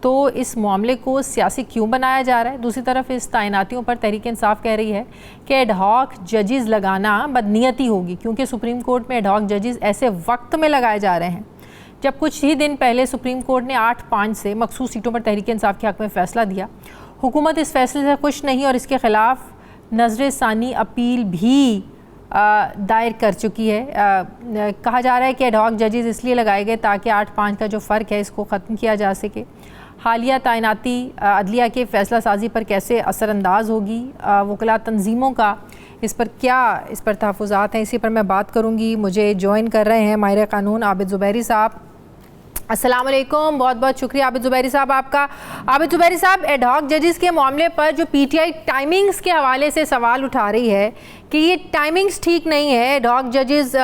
تو اس معاملے کو سیاسی کیوں بنایا جا رہا ہے؟ دوسری طرف اس تعیناتیوں پر تحریک انصاف کہہ رہی ہے کہ ایڈ ہاک ججز لگانا بدنیتی ہوگی، کیونکہ سپریم کورٹ میں ایڈ ہاک ججز ایسے وقت میں لگائے جا رہے ہیں جب کچھ ہی دن پہلے سپریم کورٹ نے 8-5 سے مخصوص سیٹوں پر تحریک انصاف کے حق میں فیصلہ دیا. حکومت اس فیصلے سے خوش نہیں اور اس کے خلاف نظر ثانی اپیل بھی دائر کر چکی ہے. کہا جا رہا ہے کہ ایڈ ہاک ججز اس لیے لگائے گئے تاکہ 8-5 کا جو فرق ہے اس کو ختم کیا جا سکے. حالیہ تعیناتی عدلیہ کے فیصلہ سازی پر کیسے اثر انداز ہوگی؟ وکلاء تنظیموں کا اس پر تحفظات ہیں؟ اسی پر میں بات کروں گی. مجھے جوائن کر رہے ہیں ماہر قانون عابد زبیری صاحب. السلام علیکم، بہت بہت شکریہ عابد زبیری صاحب آپ کا. عابد زبیری صاحب، ایڈ ہاک ججز کے معاملے پر جو پی ٹی آئی ٹائمنگز کے حوالے سے سوال اٹھا رہی ہے کہ یہ ٹائمنگز ٹھیک نہیں ہے. ایڈ ہاک ججز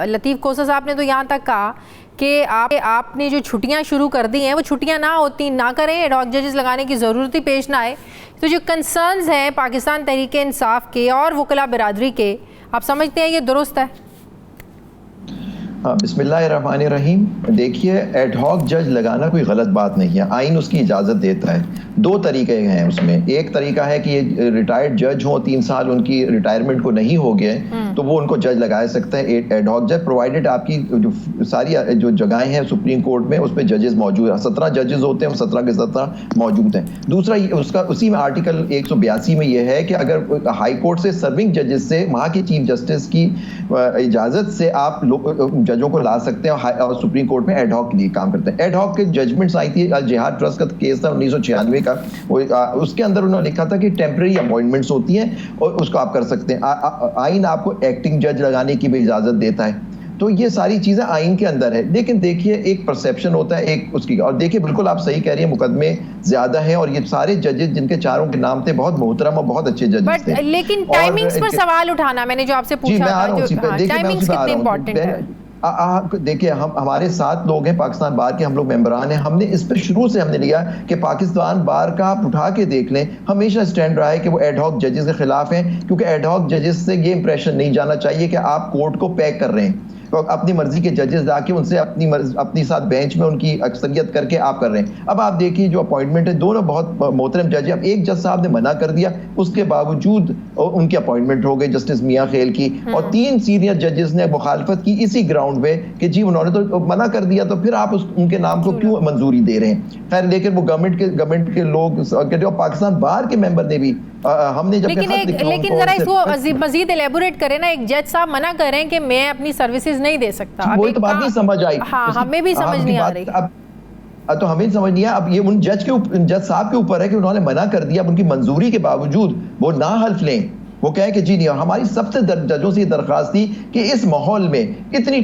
لطیف کوسہ صاحب نے تو یہاں تک کہا کہ آپ نے جو چھٹیاں شروع کر دی ہیں وہ چھٹیاں نہ کریں، ایڈ ہاک ججز لگانے کی ضرورت ہی پیش نہ آئے. تو جو کنسرنز ہیں پاکستان تحریک انصاف کے اور وکلاء برادری کے، آپ سمجھتے ہیں یہ درست ہے؟ بسم اللہ الرحمن الرحیم. دیکھیے، ایڈ ہاک جج لگانا کوئی غلط بات نہیں ہے، آئین اس کی اجازت دیتا ہے. 2 طریقے ہیں اس میں. ایک طریقہ ہے کہ یہ ریٹائرڈ جج ہوں، 3 سال ان کی ریٹائرمنٹ کو نہیں ہو گئے تو وہ ان کو جج لگا سکتے ہیں ایڈ ہاک جج، پرووائڈڈ آپ کی جو ساری جو جگہیں ہیں سپریم کورٹ میں اس پہ ججز موجود ہیں. 17 ججز ہوتے ہیں، 17 کے 17 موجود ہیں. دوسرا اسی میں آرٹیکل 182 میں یہ ہے کہ اگر ہائی کورٹ سے سرونگ ججز سے، وہاں کے چیف جسٹس کی اجازت سے آپ ججوں کو لا سکتے ہیں اور سپریم کورٹ میں ایڈ ہاک کے لیے کام کرتے ہیں. ایڈ ہاک کے ججمنٹس آئی تھی، الجہاد ٹرسٹ کا کیس تھا 1996 کا، اس کے اندر انہوں نے لکھا تھا کہ ٹیمپرری اپوائنٹمنٹس ہوتی ہیں اور اس کو آپ کر سکتے ہیں. آئین آپ کو ایکٹنگ جج لگانے کی بھی اجازت دیتا ہے. تو یہ ساری چیزیں آئین کے اندر ہے. لیکن دیکھیے ایک پرسیپشن ہوتا ہے ایک اس کی، اور دیکھیے بالکل آپ صحیح کہہ رہی ہیں، مقدمے زیادہ ہیں اور یہ سارے ججز جن کے چاروں کے نام تھے بہت محترم اور بہت اچھے ججز تھے. لیکن ٹائمنگز پر سوال اٹھانا میں نے جو آپ سے پوچھا تھا، ٹائمنگز کتنے امپورٹنٹ ہے؟ دیکھیں ہمارے 7 لوگ ہیں پاکستان بار کے، ہم لوگ ممبران ہیں. ہم نے اس پہ شروع سے ہم نے لیا کہ پاکستان بار کا آپ اٹھا کے دیکھ لیں، ہمیشہ سٹینڈ رہا ہے کہ وہ ایڈ ہاک ججز کے خلاف ہیں، کیونکہ ایڈ ہاک ججز سے یہ امپریشن نہیں جانا چاہیے کہ آپ کورٹ کو پیک کر رہے ہیں، اپنی مرضی کے ججز لا کے ان سے اپنی ساتھ بینچ میں ان کی اکثریت کر کے آپ کر رہے ہیں. اب آپ دیکھیے جو اپوائنٹمنٹ ہے، دونوں بہت محترم جج ہیں. اب ایک جج صاحب نے منع کر دیا، اس کے باوجود ان کی اپوائنٹمنٹ ہو گئی جسٹس میاں خیل کی، اور 3 سینئر ججز نے مخالفت کی اسی گراؤنڈ پہ کہ جی انہوں نے تو منع کر دیا تو پھر آپ ان کے نام کو کیوں منظوری دے رہے ہیں. خیر لیکن وہ گورنمنٹ کے لوگ جو پاکستان بار کے ممبر نے بھی ہم نے جب لیکن ذرا اس کو مزید ایلیبوریٹ کریں نا. ایک جج صاحب منع کریں کہ میں اپنی سروسز نہیں دے سکتا، وہی تو بات نہیں سمجھ آئی. ہاں ہمیں بھی سمجھ نہیں آ رہی. تو ہمیں سمجھ نہیں آیا. اب یہ ان جج صاحب کے اوپر ہے کہ انہوں نے منع کر دیا، اب ان کی منظوری کے باوجود وہ نہ حلف لیں، وہ کہیں کہ جی نہیں. اور ہماری سب سے ججوں سے یہ درخواست تھی کہ اس ماحول میں اتنے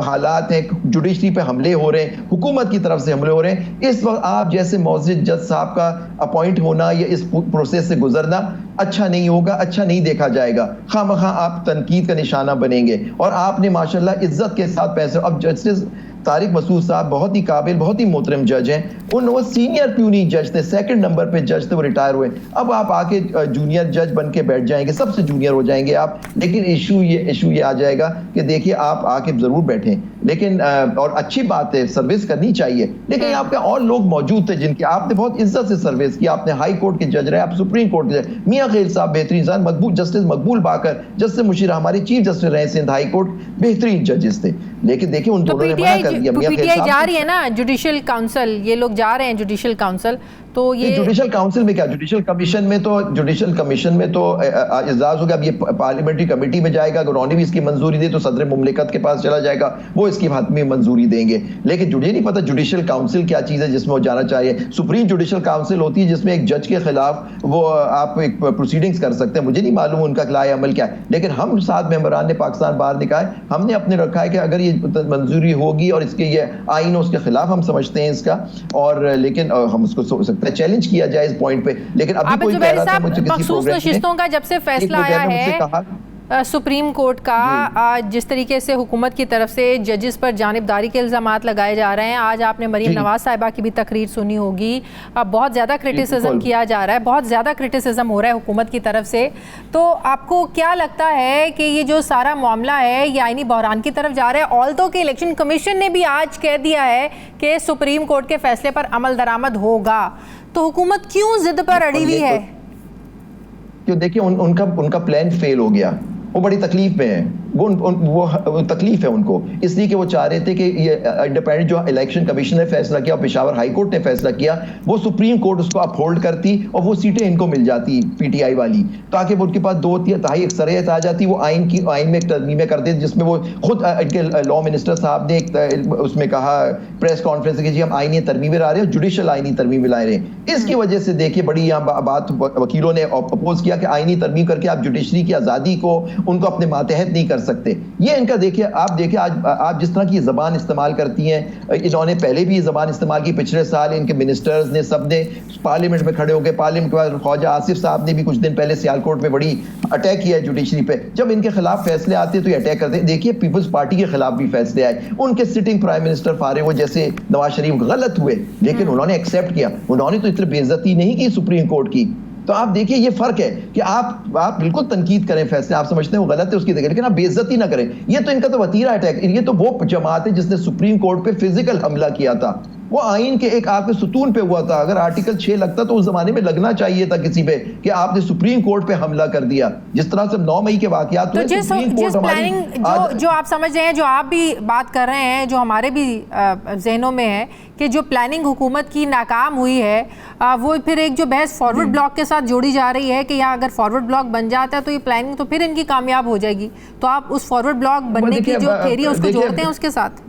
حالات ہیں، جوڈیشری پہ حملے ہو رہے ہیں، حکومت کی طرف سے حملے ہو رہے ہیں، اس وقت آپ جیسے معزز جج صاحب کا اپوائنٹ ہونا یا اس پروسیس سے گزرنا اچھا نہیں ہوگا, اچھا نہیں دیکھا جائے گا, خواہ آپ تنقید کا نشانہ بنیں گے. اور آپ نے ماشاءاللہ عزت کے ساتھ پیسے, اب جسٹس طارق مسعود صاحب بہت ہی قابل, بہت ہی محترم جج ہیں, وہ سینئر پیونی جج تھے, سیکنڈ نمبر پہ جج تھے, وہ ریٹائر ہوئے. اب آپ آ کے جونیئر جج بن کے بیٹھ جائیں گے, سب سے جونیئر ہو جائیں گے آپ. لیکن ایشو یہ آ جائے گا کہ دیکھیے آپ آ کے ضرور بیٹھیں, لیکن اور اچھی بات ہے, سروس کرنی چاہیے, لیکن آپ کے اور لوگ موجود تھے جن کی آپ نے بہت عزت سے سروس کی. آپ نے ہائی کورٹ کے جج رہے, آپ سپریم کورٹ کے جج, میاں خیل صاحب بہترین انسان, مقبول جسٹس مقبول باقر, جسٹس مشیر ہمارے چیف جسٹس رہے سندھ ہائی کورٹ, بہترین ججز تھے. لیکن دیکھیں ان دونوں نے منع کر دیا. پی ٹی آئی جا رہی ہے نا جوڈیشل کاؤنسل, یہ لوگ جا رہے ہیں جوڈیشل کاؤنسل, تو یہ جوڈیشل کاؤنسل میں کیا, جوڈیشل کمیشن میں تو اعزاز ہوگا. اب یہ پارلیمنٹری کمیٹی میں جائے گا, اگر انہوں نے بھی اس کی منظوری دی تو صدر مملکت کے پاس چلا جائے گا, وہ اس کی حتمی منظوری دیں گے. لیکن مجھے نہیں پتا جوڈیشل کاؤنسل کیا چیز ہے جس میں وہ جانا چاہیے. سپریم جوڈیشل کاؤنسل ہوتی ہے جس میں ایک جج کے خلاف وہ آپ ایک پروسیڈنگز کر سکتے ہیں. مجھے نہیں معلوم ان کا لائے عمل کیا ہے, لیکن ہم 7 ممبران نے پاکستان بار نکاح, ہم نے اپنے رکھا ہے کہ اگر یہ منظوری ہوگی اور اس کے یہ آئین ہے اس کے خلاف ہم سمجھتے ہیں اس کا, اور لیکن ہم اس کو سکتے ہیں چیلنج کیا جائے اس پوائنٹ پہ. لیکن ابھی کوئی کہہ رہا تھا مجھے کسی مخصوص نشستوں کا جب سے فیصلہ آیا ہے سپریم کورٹ کا, جس طریقے سے حکومت کی طرف سے ججز پر جانبداری کے الزامات لگائے جا رہے ہیں, آج آپ نے مریم نواز صاحبہ کی بھی تقریر سنی ہوگی, بہت زیادہ کرٹیسزم کیا جا رہا ہے, بہت زیادہ کرٹیسزم ہو رہا ہے حکومت کی طرف سے. تو آپ کو کیا لگتا ہے کہ یہ جو سارا معاملہ ہے یہ آئینی بحران کی طرف جا رہا ہے؟ آلدو کہ الیکشن کمیشن نے بھی آج کہہ دیا ہے کہ سپریم کورٹ کے فیصلے پر عمل درآمد ہوگا, تو حکومت کیوں ضد پر اڑی ہوئی ہے؟ کیوں دیکھیں ان کا پلان فیل ہو گیا, وہ بڑی تکلیف میں ہیں, وہ تکلیف ہے ان کو, اس لیے کہ وہ چاہ رہے تھے کہ یہ انڈیپینڈنٹ جو الیکشن کمیشن نے فیصلہ کیا, پشاور ہائی کورٹ نے فیصلہ کیا, وہ سپریم کورٹ اس کو اپ ہولڈ کرتی اور وہ سیٹیں ان کو مل جاتی پی ٹی آئی والی, تاکہ وہ ان کے پاس 2/3 اکثریت آ جاتی, وہ آئین میں ایک ترمیمیں کر دیتے, جس میں وہ خود ان کے لا منسٹر صاحب نے اس میں کہا پریس کانفرنس کہ جی ہم آئینی ترمیمیں لا رہے ہیں, جوڈیشل آئینی ترمیمیں لا رہے ہیں. اس کی وجہ سے دیکھیے بڑی یہاں بات وکیلوں نے اپوز کیا کہ آئینی ترمیم کر کے آپ جوڈیشری کی آزادی کو ان کو اپنے ماتحت نہیں کر سکتے. یہ ان کا دیکھیے, آپ دیکھیں آج آپ جس طرح کی زبان استعمال کرتی ہیں, انہوں نے پہلے بھی یہ زبان استعمال کی, پچھلے سال ان کے منسٹرز نے سب نے پارلیمنٹ میں کھڑے ہو کے, پارلیمنٹ کے بعد خواجہ آصف صاحب نے بھی کچھ دن پہلے سیالکوٹ میں بڑی اٹیک کیا ہے جوڈیشری پہ. جب ان کے خلاف فیصلے آتے ہیں تو یہ اٹیک کرتے ہیں. دیکھیے پیپلز پارٹی کے خلاف بھی فیصلے آئے, ان کے سٹنگ پرائم منسٹر فارغ ہوئے جیسے نواز شریف غلط ہوئے, لیکن انہوں نے ایکسیپٹ کیا, انہوں نے تو اتنی بے عزتی نہیں کی سپریم کورٹ کی. تو آپ دیکھیے یہ فرق ہے کہ آپ بالکل تنقید کریں, فیصلے آپ سمجھتے ہیں وہ غلط ہے اس کی دیکھیں, لیکن آپ بے عزتی نہ کریں. یہ تو ان کا تو وتیرہ اٹیک, یہ تو وہ جماعت ہے جس نے سپریم کورٹ پہ فزیکل حملہ کیا تھا, وہ آئین کے ایک آپ کے ستون پہ ہوا تھا. اگر آرٹیکل 6 لگتا تو اس زمانے میں لگنا چاہیے تھا کسی پہ, کہ آپ نے سپریم کورٹ پہ حملہ کر دیا, جس طرح سے 9 مئی کے واقعات ہوئے. جس پلاننگ جو آپ سمجھ رہے ہیں, جو آپ بھی بات کر رہے ہیں, جو ہمارے بھی ذہنوں میں ہے کہ جو پلاننگ حکومت کی ناکام ہوئی ہے, وہ پھر ایک جو بحث فارورڈ بلاک کے ساتھ جوڑی جا رہی ہے کہ یہاں اگر فارورڈ بلاک بن جاتا ہے تو یہ پلاننگ تو پھر ان کی کامیاب ہو جائے گی. تو آپ اس فارورڈ بلاک بننے کی جو تھیری ہے اس کو جوڑتے ہیں اس کے ساتھ.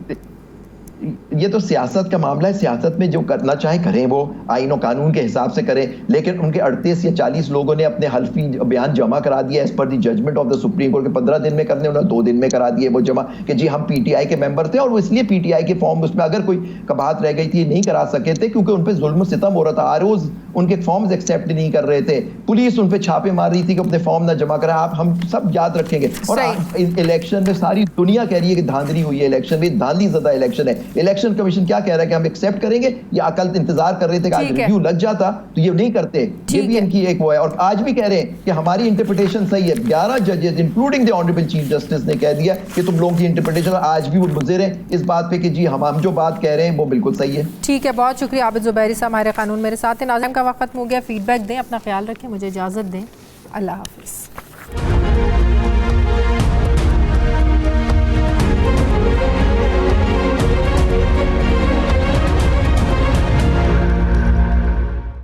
یہ تو سیاست کا معاملہ ہے, سیاست میں جو کرنا چاہیں کریں, وہ آئین و قانون کے حساب سے کریں, لیکن ان کے 38 یا 40 لوگوں نے اپنے حلفی بیان جمع کرا دیا as per the judgment of the Supreme Court کے 15 دن میں کرنے, انہوں نے 2 دن میں کرا دیے وہ جمع, کہ جی ہم پی ٹی آئی کے ممبر تھے اور وہ اس لیے پی ٹی آئی کے فارم اس میں اگر کوئی کباہت رہ گئی تھی نہیں کرا سکے تھے کیونکہ ان پہ ظلم و ستم ہو رہا تھا, آروز ان کے فارمز ایکسیپٹ نہیں کر رہے تھے, پولیس ان پہ چھاپے مار رہی تھی کہ اپنے فارم نہ جمع کریں. آپ ہم سب یاد رکھیں گے. اور الیکشن میں ساری دنیا کہہ رہی ہے کہ دھاندلی ہوئی ہے, الیکشن میں دھاندلی زدہ الیکشن ہے. الیکشن کمیشن کیا کہہ رہا ہے کہ ہم ایکسیپٹ کریں گے, یا عقل انتظار کر رہے تھے کہ آج ریویو لگ جاتا, تو یہ نہیں کرتے. یہ بھی ان کی ایک وہ ہے, اور آج بھی کہہ رہے ہیں کہ ہماری انٹرپریٹیشن صحیح ہے. 11 ججز including the honourable chief justice نے کہہ دیا کہ تم لوگوں کی انٹرپریٹیشن, آج بھی وہ مضر ہیں اس بات پہ کہ جی ہم جو بات کہہ رہے ہیں وہ بالکل صحیح ہے. ٹھیک ہے, بہت شکریہ عابد زبیری صاحب ہمارے قانون میرے ساتھ ہیں. ناظرین کا وقت ختم ہو گیا, فیڈ بیک دیں, اپنا خیال رکھیں, مجھے اجازت دیں, اللہ حافظ.